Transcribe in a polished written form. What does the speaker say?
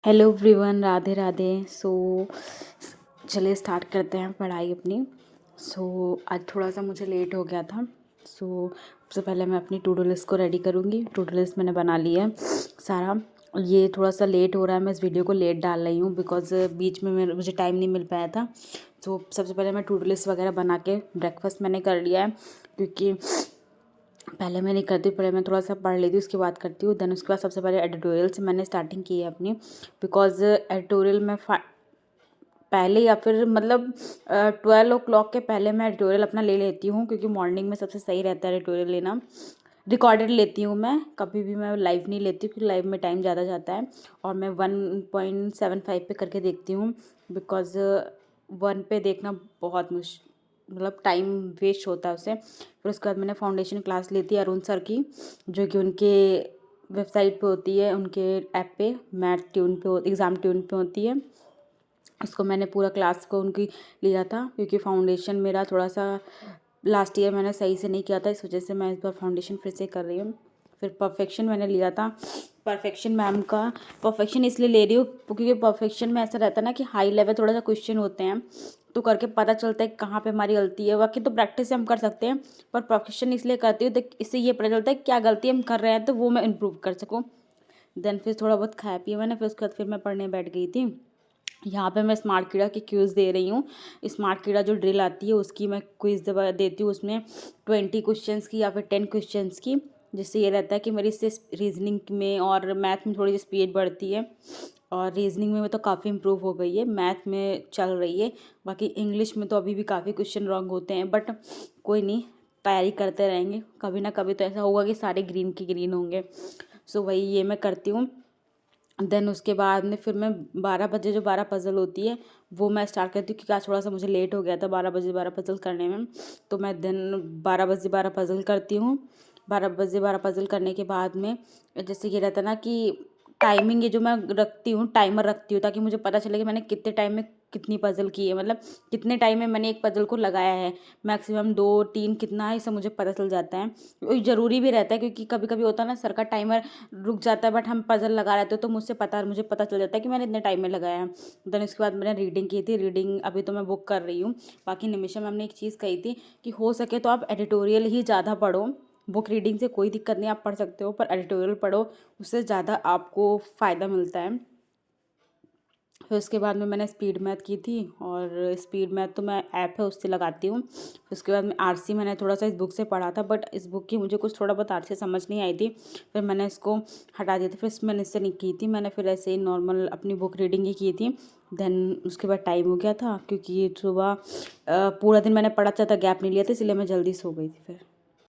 Hello everyone, Radhe Radhe. चलिए start करते हैं पढ़ाई अपनी। आज थोड़ा सा मुझे लेट हो गया था। सबसे पहले मैं अपनी टू डू लिस्ट को रेडी करूँगी। टू डू लिस्ट मैंने बना लिया है सारा। ये थोड़ा सा लेट हो रहा है, मैं इस वीडियो को लेट डाल रही हूँ बिकॉज़ बीच में मुझे टाइम नहीं मिल पाया था। सबसे पहले मैं टू डू लिस्ट वगैरह बना के ब्रेकफास्ट मैंने कर लिया है, क्योंकि पहले मैं नहीं करती, पहले मैं थोड़ा सा पढ़ लेती हूँ, उसके बाद करती हूँ। देन उसके बाद सबसे पहले एडिटोरियल से मैंने स्टार्टिंग की है अपनी, बिकॉज एडिटोरियल में पहले या फिर मतलब 12 o'clock के पहले मैं एडिटोरियल अपना ले लेती हूँ, क्योंकि मॉर्निंग में सबसे सही रहता है एडिटोरियल लेना। रिकॉर्डेड लेती हूँ मैं, कभी भी मैं लाइव नहीं लेती, क्योंकि लाइव में टाइम ज़्यादा जाता है और मैं 1.75 पे करके देखती हूँ, बिकॉज 1 पे देखना बहुत मतलब टाइम वेस्ट होता है उससे। फिर उसके बाद मैंने फाउंडेशन क्लास ली थी अरुण सर की, जो कि उनके वेबसाइट पे होती है, उनके ऐप पे मैथ ट्यून पे एग्ज़ाम ट्यून पे होती है। उसको मैंने पूरा क्लास को उनकी लिया था, क्योंकि फाउंडेशन मेरा थोड़ा सा लास्ट ईयर मैंने सही से नहीं किया था, इस वजह से मैं इस बार फाउंडेशन फिर से कर रही हूँ। फिर परफेक्शन मैंने लिया था। परफेक्शन मैम का परफेक्शन इसलिए ले रही हूँ क्योंकि परफेक्शन में ऐसा रहता है ना कि हाई लेवल थोड़ा सा क्वेश्चन होते हैं, तो करके पता चलता है कहाँ पे हमारी गलती है। बाकी तो प्रैक्टिस से हम कर सकते हैं, पर परफेक्शन इसलिए करती हूँ तो इससे ये पता चलता है क्या गलती हम कर रहे हैं, तो वो मैं इम्प्रूव कर सकूँ। देन फिर थोड़ा बहुत खाया पिया मैंने, फिर उसके बाद फिर मैं पढ़ने बैठ गई थी। यहाँ पे मैं स्मार्ट कीड़ा की क्विज़ दे रही हूँ। स्मार्ट कीड़ा जो ड्रिल आती है उसकी मैं क्विज़ देती हूँ, उसमें 20 क्वेश्चंस की या फिर 10 क्वेश्चंस की, जिससे ये रहता है कि मेरी इससे रीजनिंग में और मैथ में थोड़ी सी स्पीड बढ़ती है। और रीजनिंग में तो काफ़ी इम्प्रूव हो गई है, मैथ में चल रही है। बाकी इंग्लिश में तो अभी भी काफ़ी क्वेश्चन रॉन्ग होते हैं, बट कोई नहीं, तैयारी करते रहेंगे, कभी ना कभी तो ऐसा होगा कि सारे ग्रीन के ग्रीन होंगे। वही ये मैं करती हूँ। देन उसके बाद में फिर मैं 12 बजे जो 12 पज़ल होती है वो मैं स्टार्ट करती हूँ, क्योंकि आज थोड़ा सा मुझे लेट हो गया था 12 बजे 12 पज़ल करने में। तो मैं देन 12 बजे 12 पज़ल करती हूँ। 12 बजे 12 पज़ल करने के बाद में जैसे ये रहता है ना कि टाइमिंग, ये जो मैं रखती हूँ, टाइमर रखती हूँ, ताकि मुझे पता चले कि मैंने कितने टाइम में कितनी पज़ल की है, मतलब कितने टाइम में मैंने एक पज़ल को लगाया है, मैक्सिमम 2-3 कितना है, इससे मुझे पता चल जाता है। ज़रूरी भी रहता है, क्योंकि कभी कभी होता है ना सर का टाइमर रुक जाता है, बट हम पज़ल लगा रहे थे तो मुझे पता चल जाता है कि मैंने इतने टाइम में लगाया है। देन उसके बाद मैंने रीडिंग की थी। रीडिंग अभी तो मैं बुक कर रही हूँ। बाकी निमिषा मैम ने एक चीज़ कही थी कि हो सके तो आप एडिटोरियल ही ज़्यादा पढ़ो। बुक रीडिंग से कोई दिक्कत नहीं, आप पढ़ सकते हो, पर एडिटोरियल पढ़ो, उससे ज़्यादा आपको फ़ायदा मिलता है। फिर उसके बाद में मैंने स्पीड मैथ की थी, और स्पीड मैथ तो मैं ऐप है उससे लगाती हूँ। फिर उसके बाद में आरसी मैंने थोड़ा सा इस बुक से पढ़ा था, बट इस बुक की मुझे कुछ थोड़ा बहुत आरसी समझ नहीं आई थी, फिर मैंने इसको हटा दिया था। फिर मैंने इससे नहीं की थी, मैंने फिर ऐसे ही नॉर्मल अपनी बुक रीडिंग ही की थी। देन उसके बाद टाइम हो गया था, क्योंकि सुबह पूरा दिन मैंने पढ़ा था, गैप नहीं लिया था, इसलिए मैं जल्दी सो गई थी फिर।